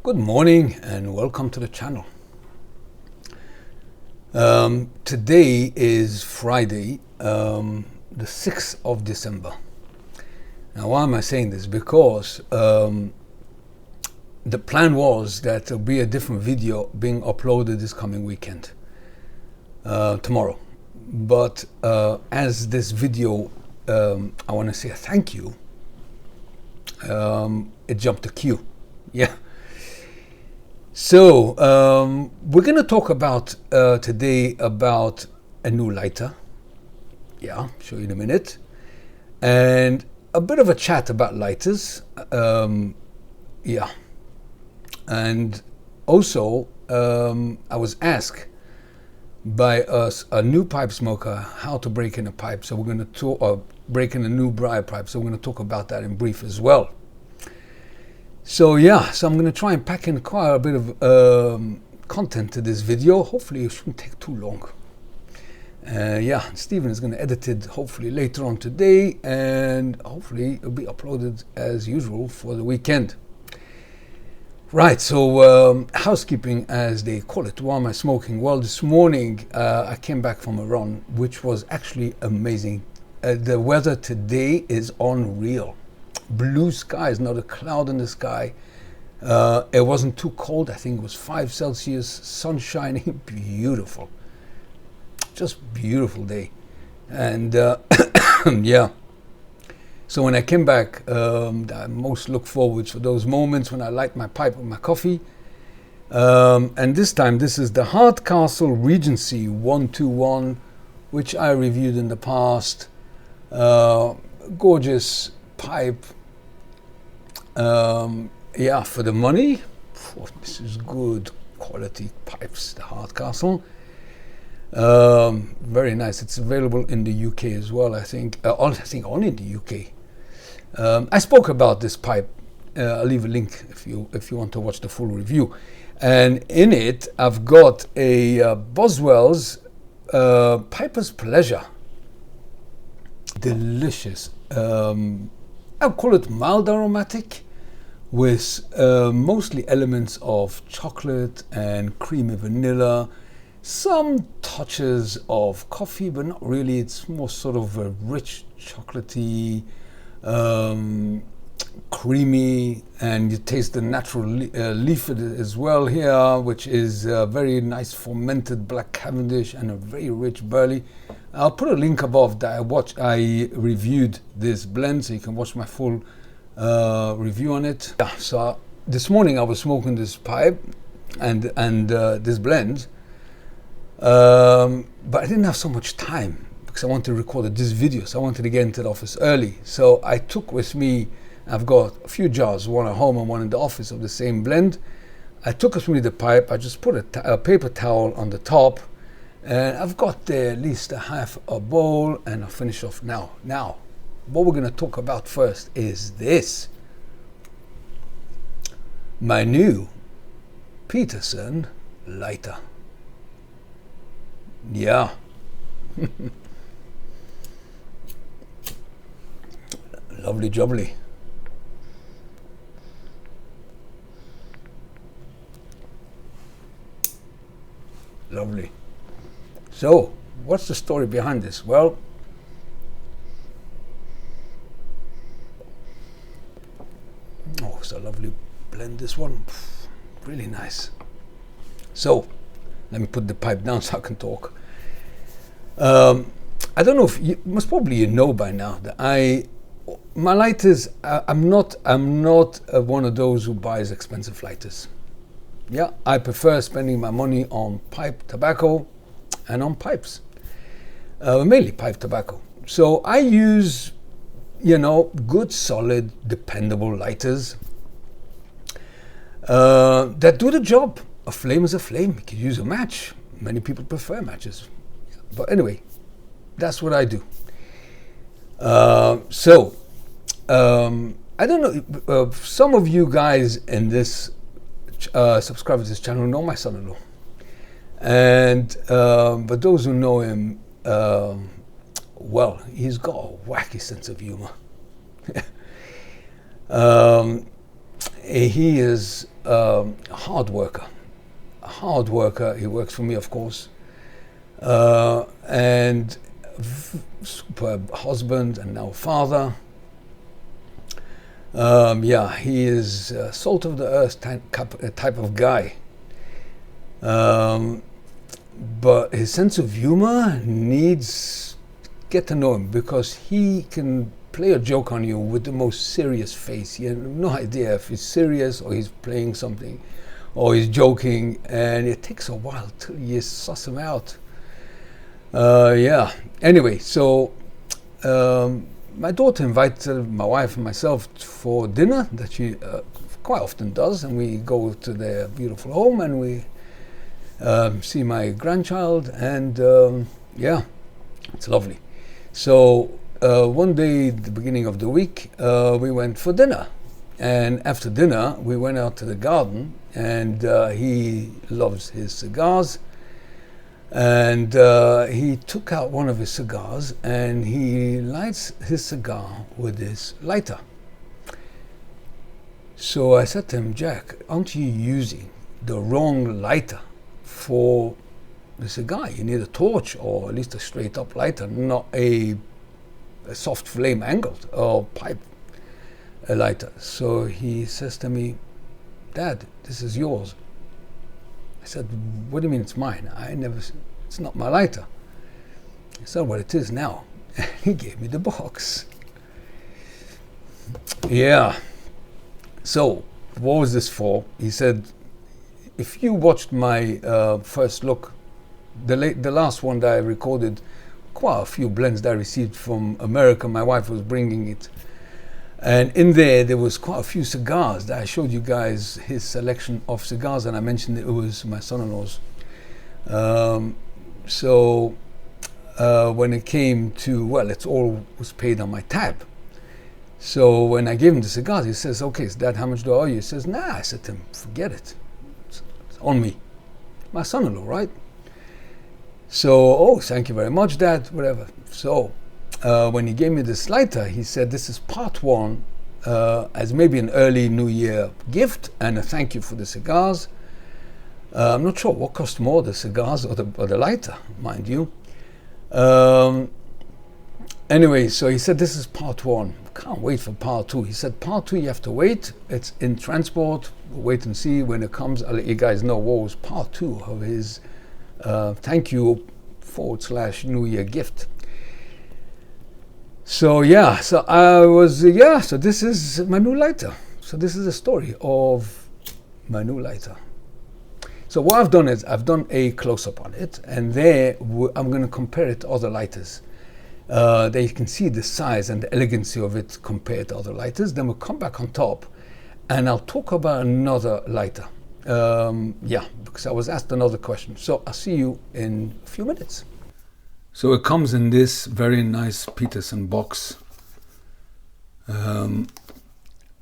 Good morning and welcome to the channel. Today is Friday, the 6th of December. Now, why am I saying this? Because the plan was that there'll be a different video being uploaded this coming weekend, tomorrow. But as this video, I want to say a thank you, it jumped the queue. Yeah. So we're going to talk about today about a new lighter. Yeah, I'll show you in a minute. And a bit of a chat about lighters. Yeah. And also, I was asked by a new pipe smoker how to break in a pipe. So we're going to talk, or break in a new Briar pipe. So we're going to talk about that in brief as well. So yeah, so I'm going to try and pack in quite a bit of content to this video. Hopefully it shouldn't take too long. Yeah, Stephen is going to edit it hopefully later on today, and hopefully it'll be uploaded as usual for the weekend. Right, so housekeeping as they call it. Why am I smoking? Well, this morning I came back from a run, which was actually amazing. The weather today is unreal. Blue skies, not a cloud in the sky. It wasn't too cold. I think it was 5 Celsius, sun shining, beautiful. Just beautiful day. And yeah. So when I came back, I most look forward to those moments when I light my pipe with my coffee. And this time, this is the Hardcastle Regency 121, which I reviewed in the past. Gorgeous pipe. Yeah, for the money, this is good quality pipes, the Hardcastle. Very nice. It's available in the UK as well, I think. I think only in the UK. I spoke about this pipe. I'll leave a link if you want to watch the full review. And in it, I've got a Boswell's Piper's Pleasure. Delicious. I'll call it mild aromatic, with mostly elements of chocolate and creamy vanilla, some touches of coffee, but not really. It's more sort of a rich chocolatey, creamy, and you taste the natural leaf as well here, which is a very nice fermented black Cavendish and a very rich barley. I'll put a link above that I reviewed this blend, so you can watch my full review on it. Yeah, so this morning I was smoking this pipe and this blend, but I didn't have so much time because I wanted to record this video, so I wanted to get into the office early. So I took with me, I've got a few jars, one at home and one in the office of the same blend. I took with me the pipe. I just put a paper towel on the top, and I've got there at least a half a bowl, and I'll finish off now. Now, what we're going to talk about first is this. My new Peterson lighter. Yeah. Lovely jubbly. Lovely. So, what's the story behind this? Well, oh, it's a lovely blend, this one. Really nice. So, let me put the pipe down so I can talk. I don't know if you most probably you know by now that my lighters, I'm not one of those who buys expensive lighters. Yeah, I prefer spending my money on pipe tobacco and on pipes, mainly pipe tobacco. So I use, good, solid, dependable lighters that do the job. A flame is a flame. You could use a match. Many people prefer matches. But anyway, that's what I do. So I don't know, some of you guys in this subscribe to this channel know my son-in-law, and but those who know him, well, he's got a wacky sense of humor. He is a hard worker. A hard worker. He works for me, of course. And superb husband and now father. Yeah, he is salt of the earth type of guy. But his sense of humor needs get to know him, because he can play a joke on you with the most serious face. You have no idea if he's serious or he's playing something or he's joking, and it takes a while till you suss him out. Yeah. Anyway, so my daughter invited my wife and myself for dinner that she quite often does, and we go to their beautiful home and we see my grandchild, and yeah, it's lovely. So one day, the beginning of the week, we went for dinner, and after dinner we went out to the garden, and he loves his cigars, and he took out one of his cigars and he lights his cigar with his lighter. So I said to him, Jack, aren't you using the wrong lighter for the cigar? You need a torch, or at least a straight up lighter, not a soft flame angled or pipe lighter. So he says to me, Dad, this is yours. I said, what do you mean it's mine? It's not my lighter. I said, well, it is now. And he gave me the box. Yeah. So what was this for? He said, if you watched my first look, the last one that I recorded, quite a few blends that I received from America, my wife was bringing it. And in there was quite a few cigars that I showed you guys, his selection of cigars, and I mentioned it was my son-in-law's. So when it came to, well, it all was paid on my tab. So when I gave him the cigars, he says, okay, so Dad, how much do I owe you? He says, nah. I said to him, forget it. It's on me. My son-in-law, right? So, oh, thank you very much, Dad, whatever. So when he gave me this lighter, he said, this is part one, as maybe an early New Year gift and a thank you for the cigars. I'm not sure what cost more, the cigars or the lighter, mind you. Anyway, so he said, this is part one. Can't wait for part two. He said, part two, you have to wait. It's in transport. We'll wait and see when it comes. I'll let you guys know what was part two of his thank you / New Year gift. So yeah, so I was, so this is my new lighter. So this is the story of my new lighter. So what I've done is I've done a close-up on it, and there I'm going to compare it to other lighters. There you can see the size and the elegancy of it compared to other lighters. Then we'll come back on top and I'll talk about another lighter. Yeah, because I was asked another question. So I'll see you in a few minutes. So it comes in this very nice Peterson box,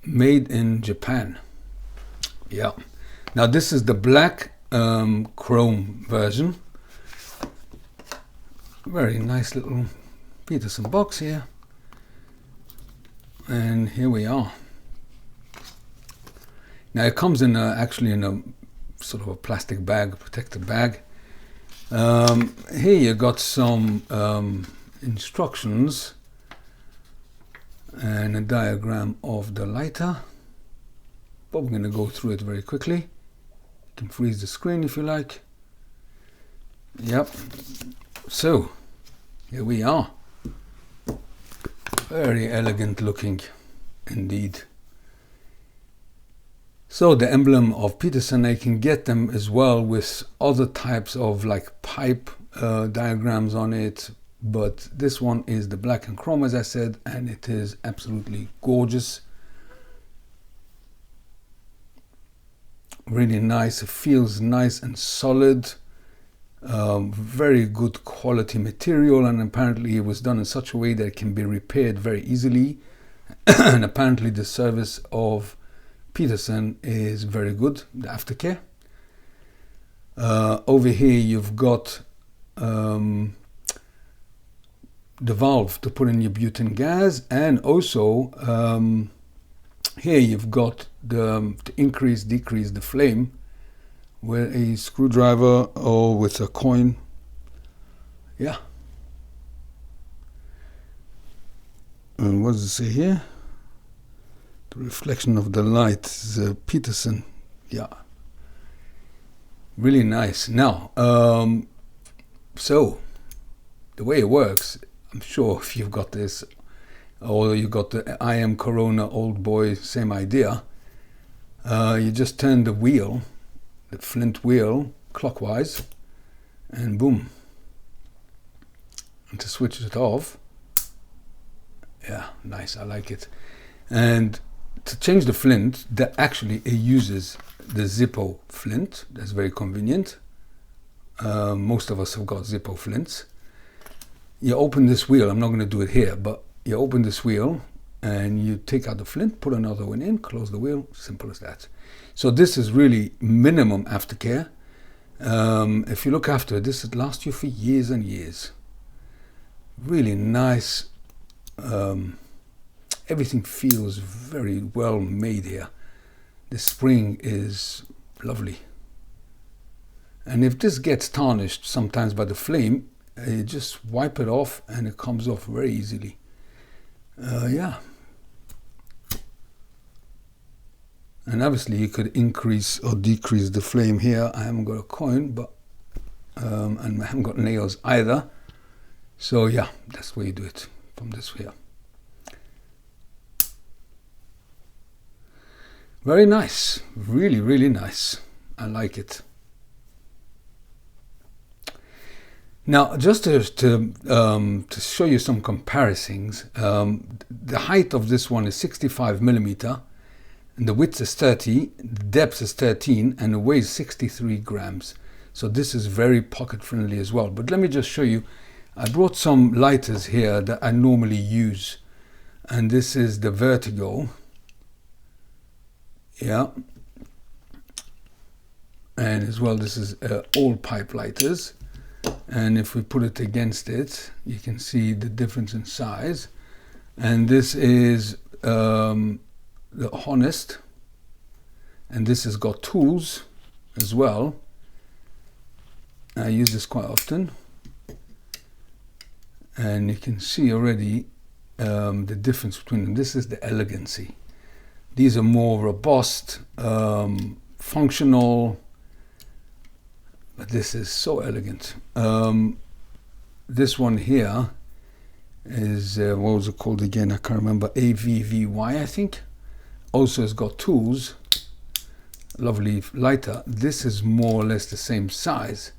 made in Japan. Yeah. Now this is the black chrome version. Very nice little Peterson box here. And here we are. Now it comes in actually in a sort of a plastic bag, protected bag. Here you got some instructions and a diagram of the lighter, but we're going to go through it very quickly. You can freeze the screen if you like. Yep. So here we are. Very elegant looking indeed. So the emblem of Peterson, I can get them as well with other types of like pipe diagrams on it, but this one is the black and chrome, as I said, and it is absolutely gorgeous. Really nice. It feels nice and solid. Very good quality material, and apparently it was done in such a way that it can be repaired very easily. And apparently the service of Peterson is very good, the aftercare. Over here you've got the valve to put in your butane gas, and also Here you've got the to increase, decrease the flame with a screwdriver or with a coin. Yeah. And what does it say here? The reflection of the light is Peterson. Yeah. Really nice. Now, so the way it works, I'm sure if you've got this, or you got the I Am Corona Old Boy, same idea. You just turn the wheel, the flint wheel, clockwise, and boom. And to switch it off, yeah, nice, I like it. And to change the flint, that actually it uses the Zippo flint. That's very convenient. Most of us have got Zippo flints. You open this wheel, I'm not going to do it here, but you open this wheel and you take out the flint, put another one in, close the wheel, simple as that. So this is really minimum aftercare. If you look after it, this would last you for years and years. Really nice. Everything feels very well made here. The spring is lovely. And if this gets tarnished sometimes by the flame, you just wipe it off and it comes off very easily. Yeah. And obviously you could increase or decrease the flame here. I haven't got a coin, but and I haven't got nails either. So yeah, that's where you do it, from this here. Very nice, really, really nice. I like it. Now, just to show you some comparisons, the height of this one is 65 millimeter, and the width is 30, the depth is 13, and it weighs 63 grams. So this is very pocket friendly as well. But let me just show you, I brought some lighters here that I normally use, and this is the Vertigo. Yeah, and as well, this is all pipe lighters, and if we put it against it, you can see the difference in size. And this is the Honest, and this has got tools as well. I use this quite often, and you can see already the difference between them. This is the Elegancy. These are more robust, functional, but this is so elegant. This one here is, what was it called again? I can't remember, AVVY, I think. Also has got tools, lovely lighter. This is more or less the same size.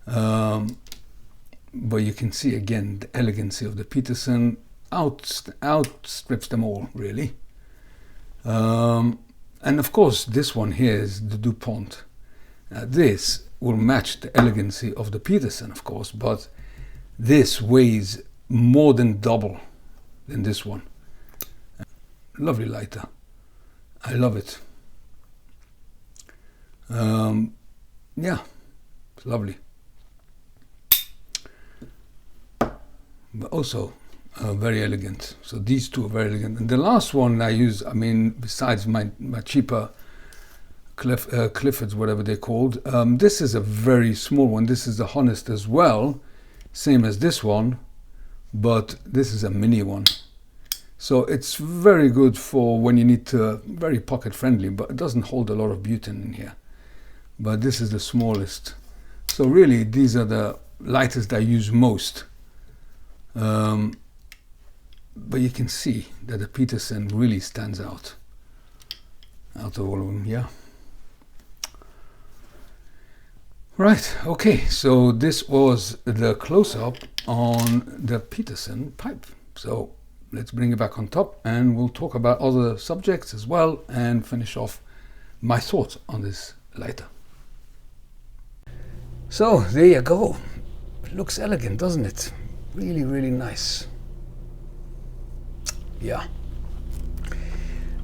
But you can see again, the elegancy of the Peterson outstrips them all, really. And of course, this one here is the DuPont. This will match the elegancy of the Peterson, of course, but this weighs more than double than this one. Lovely lighter. I love it. Yeah, it's lovely. But also very elegant. So these two are very elegant. And the last one I use, I mean, besides my cheaper Cliffords, whatever they're called, this is a very small one. This is the Honest as well, same as this one, but this is a mini one. So it's very good for when you need to, very pocket friendly, but it doesn't hold a lot of butane in here. But this is the smallest. So really, these are the lighters that I use most. But you can see that the Peterson really stands out of all of them. Yeah. Right, okay, so this was the close-up on the Peterson pipe. So let's bring it back on top and we'll talk about other subjects as well and finish off my thoughts on this lighter. So there you go. It looks elegant, doesn't it? Really, really nice. Yeah.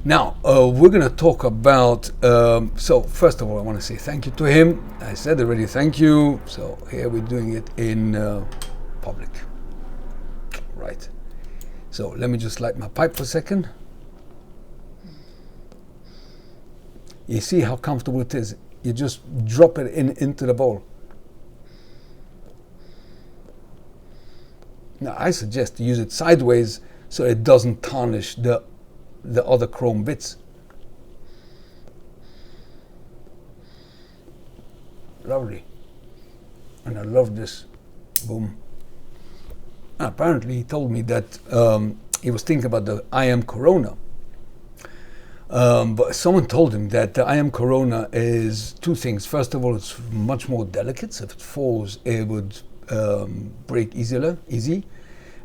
Now, we're going to talk about, so first of all, I want to say thank you to him. I said already thank you. So here we're doing it in public. Right. So let me just light my pipe for a second. You see how comfortable it is. You just drop it into the bowl. Now I suggest to use it sideways so it doesn't tarnish the other chrome bits. Lovely. And I love this. Boom. Apparently he told me that he was thinking about the IM Corona. But someone told him that the IM Corona is two things. First of all, it's much more delicate. So if it falls, it would break easy.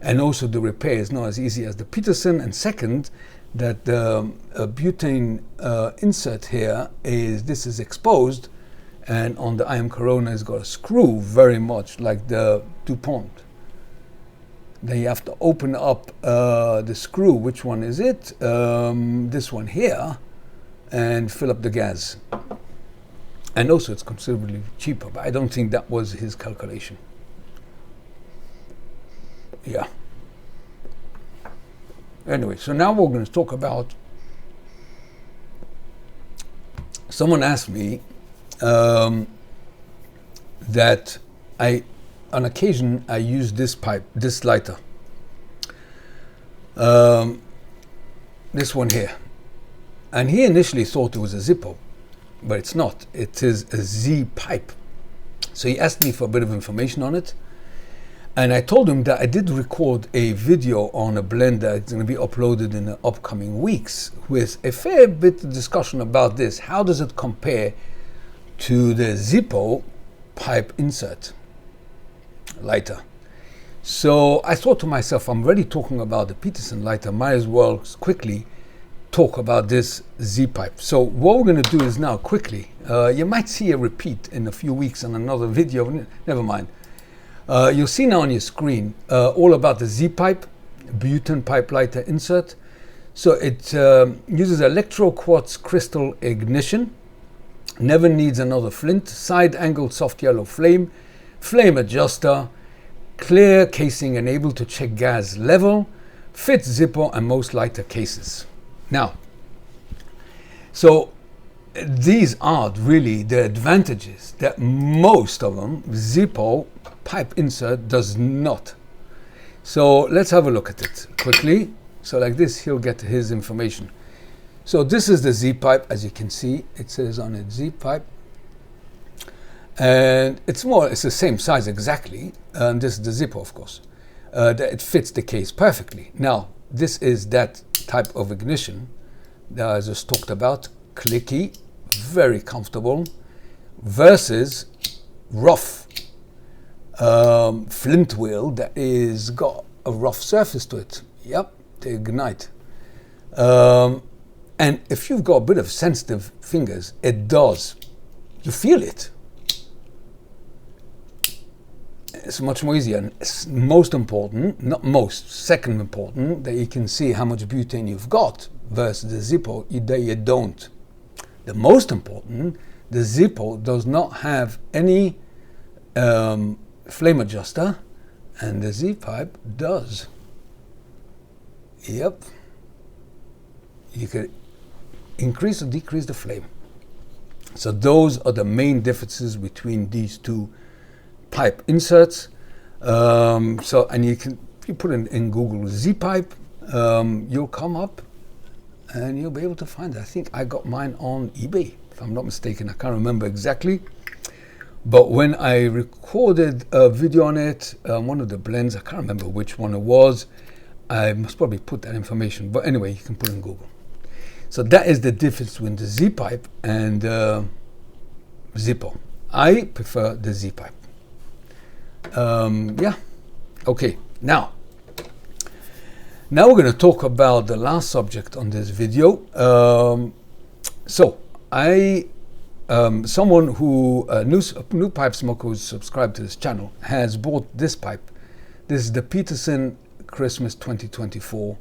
And also the repair is not as easy as the Peterson. And second, that the butane insert here this is exposed, and on the IM Corona it's got a screw very much like the DuPont. Then you have to open up the screw. Which one is it? This one here, and fill up the gas. And also it's considerably cheaper, but I don't think that was his calculation. Yeah. Anyway, so now we're going to talk about, someone asked me that on occasion I use this lighter. This one here. And he initially thought it was a Zippo, but it's not. It is a Z pipe. So he asked me for a bit of information on it. And I told him that I did record a video on a blend that's going to be uploaded in the upcoming weeks with a fair bit of discussion about this. How does it compare to the Zippo pipe insert lighter? So I thought to myself, I'm already talking about the Peterson lighter, might as well quickly talk about this Z pipe. So what we're going to do is now quickly, you might see a repeat in a few weeks on another video, never mind. You'll see now on your screen all about the Z pipe, butane pipe lighter insert. So it uses electro quartz crystal ignition, never needs another flint, side angled soft yellow flame, flame adjuster, clear casing and able to check gas level, fits Zippo and most lighter cases. Now, so these are really the advantages that most of them, Zippo pipe insert does not. So let's have a look at it quickly. So like this, he'll get his information. So this is the Z pipe, as you can see, it says on it Z pipe. And it's the same size exactly. And this is the Zippo, of course. That it fits the case perfectly. Now, this is that type of ignition that I just talked about. Clicky, very comfortable, versus rough flint wheel that is got a rough surface to it. Yep, they ignite. And if you've got a bit of sensitive fingers, it does. You feel it. It's much more easier. And it's most important, not most, second important, that you can see how much butane you've got versus the Zippo that you don't. The most important, the Zippo does not have any flame adjuster, and the Z pipe does. Yep. You could increase or decrease the flame. So those are the main differences between these two pipe inserts. And if you put in Google Z pipe, you'll come up and you'll be able to find it. I think I got mine on eBay, if I'm not mistaken. I can't remember exactly. But when I recorded a video on it, one of the blends, I can't remember which one it was. I must probably put that information. But anyway, you can put it in Google. So that is the difference between the Z pipe and Zippo. I prefer the Z pipe. Yeah. Okay. Now we're going to talk about the last subject on this video. Someone who, a new pipe smoker who's subscribed to this channel, has bought this pipe. This is the Peterson Christmas 2024.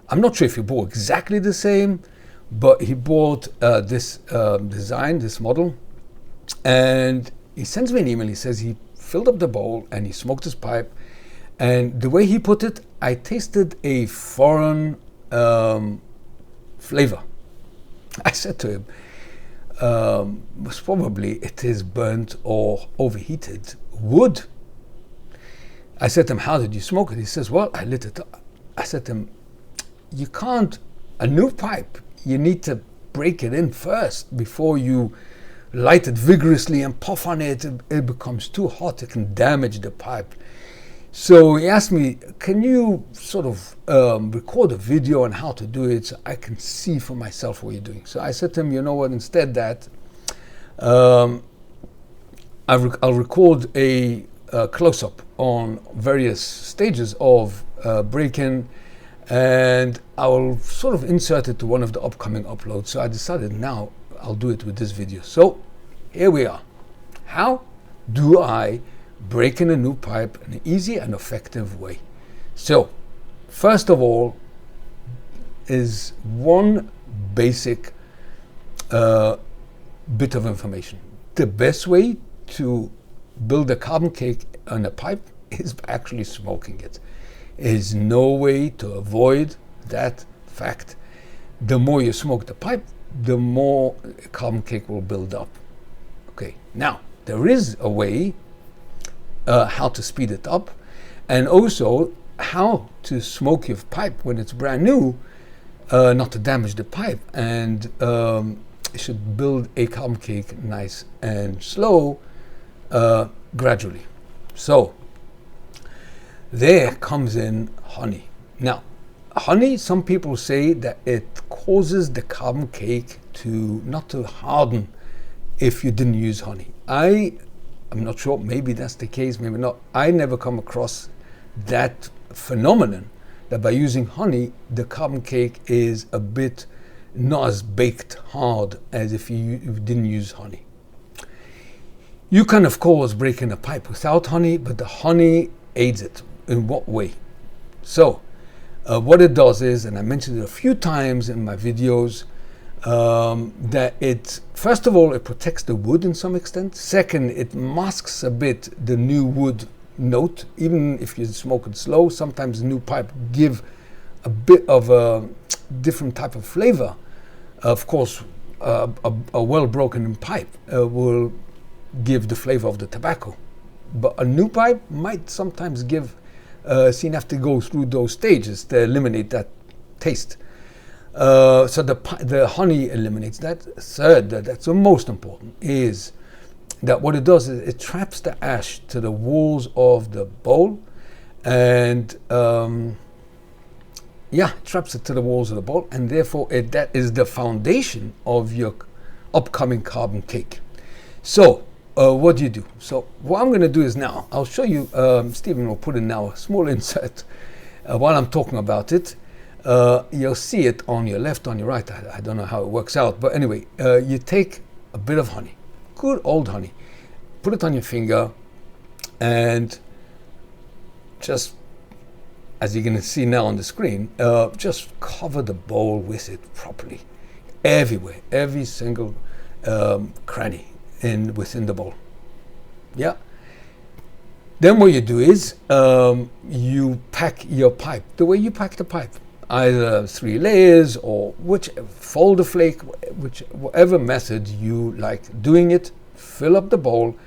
I'm not sure if he bought exactly the same, but he bought this design, this model, and he sends me an email. He says he filled up the bowl and he smoked his pipe, and the way he put it, I tasted a foreign flavor. I said to him, most probably it is burnt or overheated wood. I said to him, how did you smoke it? He says, well, I lit it up. I said to him, you can't, a new pipe, you need to break it in first before you light it vigorously and puff on it. It becomes too hot, it can damage the pipe. So he asked me, can you sort of record a video on how to do it so I can see for myself what you're doing? So I said to him, you know what, instead that, I'll record a close-up on various stages of break-in, and I'll sort of insert it to one of the upcoming uploads. So I decided now I'll do it with this video. So here we are. How do I break in a new pipe in an easy and effective way? So first of all is one basic bit of information. The best way to build a carbon cake on a pipe is actually smoking it. There is no way to avoid that fact. The more you smoke the pipe, the more carbon cake will build up. Okay, now there is a way how to speed it up, and also how to smoke your pipe when it's brand new, not to damage the pipe, and it should build a carbon cake nice and slow, gradually. So there comes in honey. Now honey, some people say that it causes the carbon cake to not to harden if you didn't use honey. I'm not sure, maybe that's the case, maybe not. I never come across that phenomenon that by using honey, the carbon cake is a bit not as baked hard as if you didn't use honey. You can of course break in a pipe without honey, but the honey aids it. In what way? So what it does is, and I mentioned it a few times in my videos, that it, first of all, it protects the wood in some extent. Second, it masks a bit the new wood note. Even if you smoke it slow, sometimes the new pipe give a bit of a different type of flavor. Of course, a well broken pipe will give the flavor of the tobacco, but a new pipe might sometimes give, so you have to go through those stages to eliminate that taste. So the honey eliminates that. Third, that's the most important, is that what it does is it traps the ash to the walls of the bowl, and it traps it to the walls of the bowl, and therefore that is the foundation of your upcoming carbon cake. So what do you do? So what I'm going to do is now I'll show you. Stephen will put in now a small insert while I'm talking about it. You'll see it on your left, on your right. I don't know how it works out, but anyway, you take a bit of honey, good old honey, put it on your finger, and just, as you're going to see now on the screen, just cover the bowl with it properly, everywhere, every single cranny within the bowl. Yeah. Then what you do is you pack your pipe the way you pack the pipe, either 3 layers or fold a flake, whatever method you like doing it. Fill up the bowl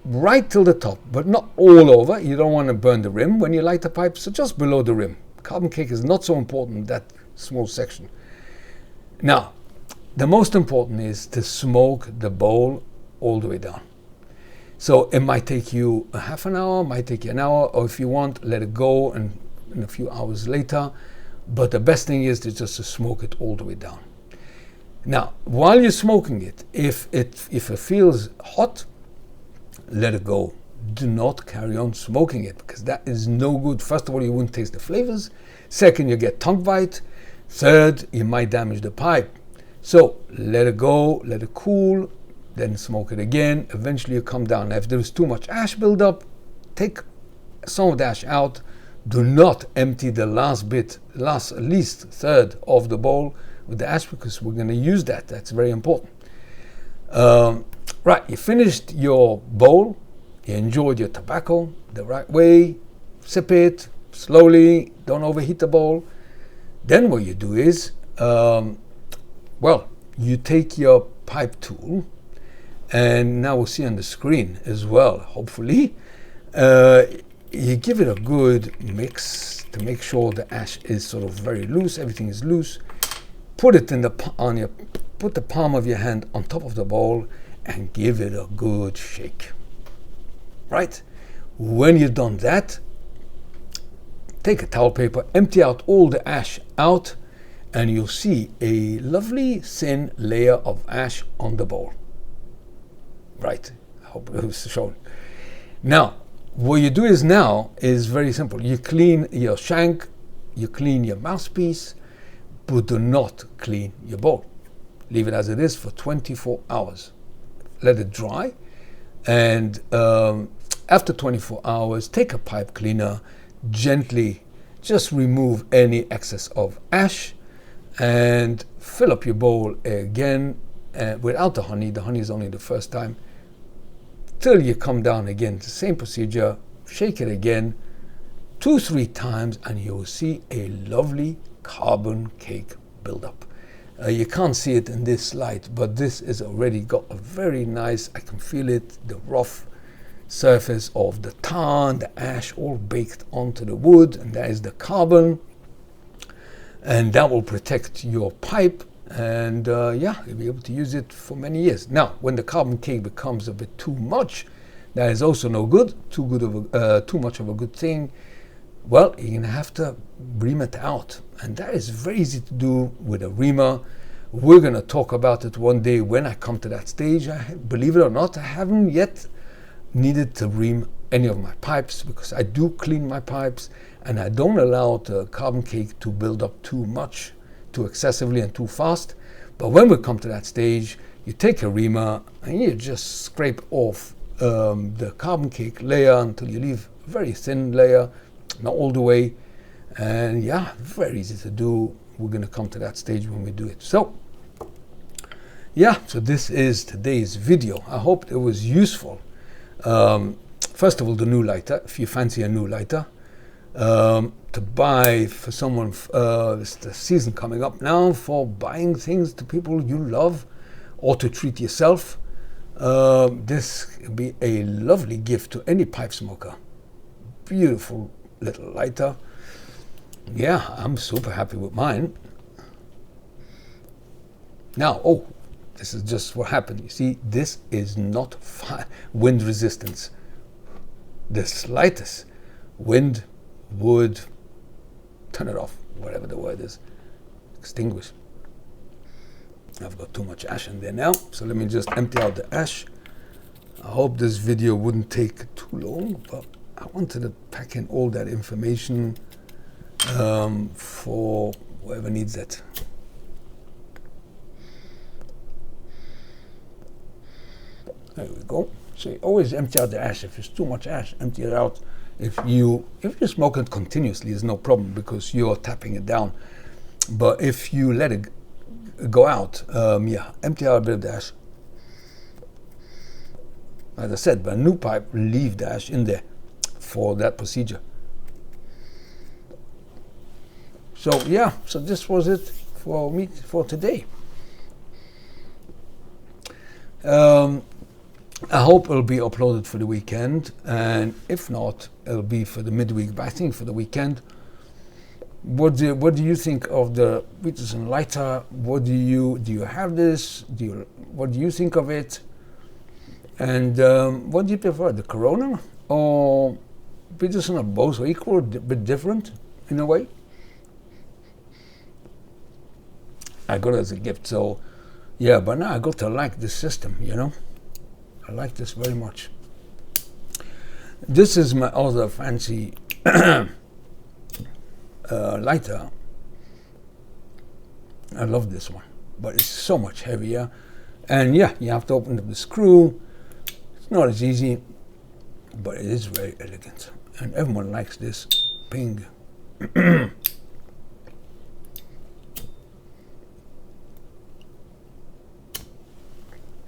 right till the top, but not all over. You don't want to burn the rim when you light the pipe, so just below the rim. Carbon cake is not so important, that small section. Now, the most important is to smoke the bowl all the way down. So it might take you a half an hour, might take you an hour, or if you want, let it go and a few hours later. But the best thing is just to smoke it all the way down. Now, while you're smoking it, if it feels hot, let it go. Do not carry on smoking it, because that is no good. First of all, you won't taste the flavors. Second, you get tongue bite. Third, you might damage the pipe. So let it go, let it cool, then smoke it again. Eventually you come down. If there is too much ash buildup, take some of the ash out. Do not empty the least third of the bowl with the ash, because we're going to use that. That's very important. Right, you finished your bowl. You enjoyed your tobacco the right way. Sip it slowly. Don't overheat the bowl. Then what you do is, you take your pipe tool, and now we'll see on the screen as well, hopefully. You give it a good mix to make sure the ash is sort of very loose, everything is loose. Put it in put the palm of your hand on top of the bowl and give it a good shake. Right? When you've done that, take a towel paper, empty out all the ash out, and you'll see a lovely thin layer of ash on the bowl. Right? I hope it was shown. Now, what you do is very simple. You clean your shank, you clean your mouthpiece, but do not clean your bowl. Leave it as it is for 24 hours. Let it dry, and after 24 hours, take a pipe cleaner, gently just remove any excess of ash, and fill up your bowl again without the honey. The honey is only the first time, till you come down again. The same procedure, shake it again 2-3 times, and you'll see a lovely carbon cake buildup. You can't see it in this light, but this is already got a very nice, I can feel it, the rough surface of the tar, the ash all baked onto the wood, and that is the carbon, and that will protect your pipe, and yeah, you'll be able to use it for many years. Now, when the carbon cake becomes a bit too much, that is also no good, too much of a good thing. Well, you're going to have to ream it out, and that is very easy to do with a reamer. We're going to talk about it one day when I come to that stage. Believe it or not, I haven't yet needed to ream any of my pipes, because I do clean my pipes, and I don't allow the carbon cake to build up too much, too excessively and too fast. But when we come to that stage, you take a reamer and you just scrape off the carbon cake layer until you leave a very thin layer, not all the way, and yeah, very easy to do. We're going to come to that stage when we do it. So yeah, so this is today's video. I hope it was useful. First of all, the new lighter, if you fancy a new lighter to buy for someone, it's the season coming up now for buying things to people you love or to treat yourself. This would be a lovely gift to any pipe smoker. Beautiful little lighter. Yeah, I'm super happy with mine. Now, oh, this is just what happened. You see, this is not wind resistance. The slightest wind would turn it off, whatever the word is, extinguish. I've got too much ash in there now, so let me just empty out the ash. I hope this video wouldn't take too long, but I wanted to pack in all that information for whoever needs it. There we go. So you always empty out the ash. If there's too much ash, empty it out. If you smoke it continuously, there's no problem because you're tapping it down. But if you let it go out, yeah, empty out a bit of the ash. As I said, by a new pipe, leave the ash in there for that procedure. So yeah, so this was it for me for today. I hope it'll be uploaded for the weekend, and if not, it'll be for the midweek, but I think for the weekend. What do you think of the Peterson lighter? What do you have this? What do you think of it? And what do you prefer, the Corona or Peterson? Are both equal, a bit different in a way? I got it as a gift, so yeah, but now I got to like this system, you know. I like this very much. This is my other fancy lighter. I love this one, but it's so much heavier. And yeah, you have to open up the screw. It's not as easy, but it is very elegant. And everyone likes this ping.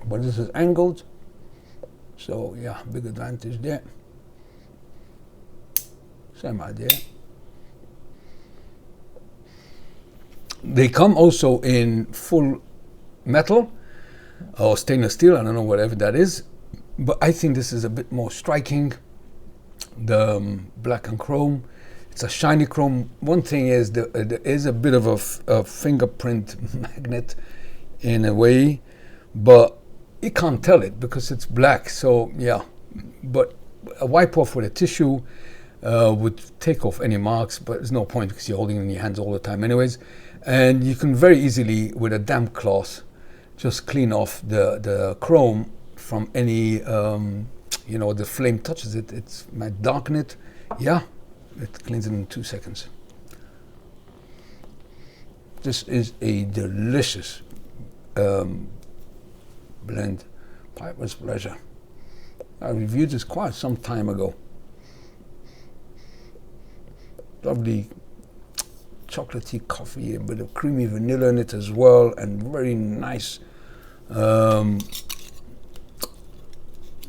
But this is angled. So yeah, big advantage there. Same idea. They come also in full metal, or stainless steel, I don't know, whatever that is. But I think this is a bit more striking. The black and chrome, it's a shiny chrome. One thing is there is a bit of a fingerprint magnet in a way, but you can't tell it because it's black. So yeah, but a wipe off with a tissue would take off any marks, but there's no point because you're holding it in your hands all the time anyways. And you can very easily, with a damp cloth, just clean off the chrome from any, you know, the flame touches it, it might darken it. Yeah, it cleans it in 2 seconds. This is a delicious blend, Piper's Pleasure. I reviewed this quite some time ago. Lovely chocolatey coffee, a bit of creamy vanilla in it as well, and very nice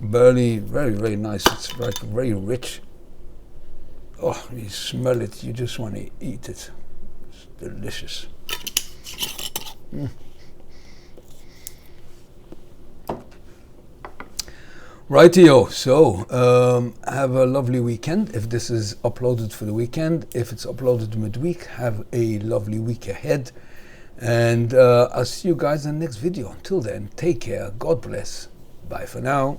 burley, very nice. It's like very rich. Oh, you smell it, you just want to eat it. It's delicious. Rightio, so have a lovely weekend if this is uploaded for the weekend. If it's uploaded midweek, have a lovely week ahead. And I'll see you guys in the next video. Until then, take care, God bless, bye for now.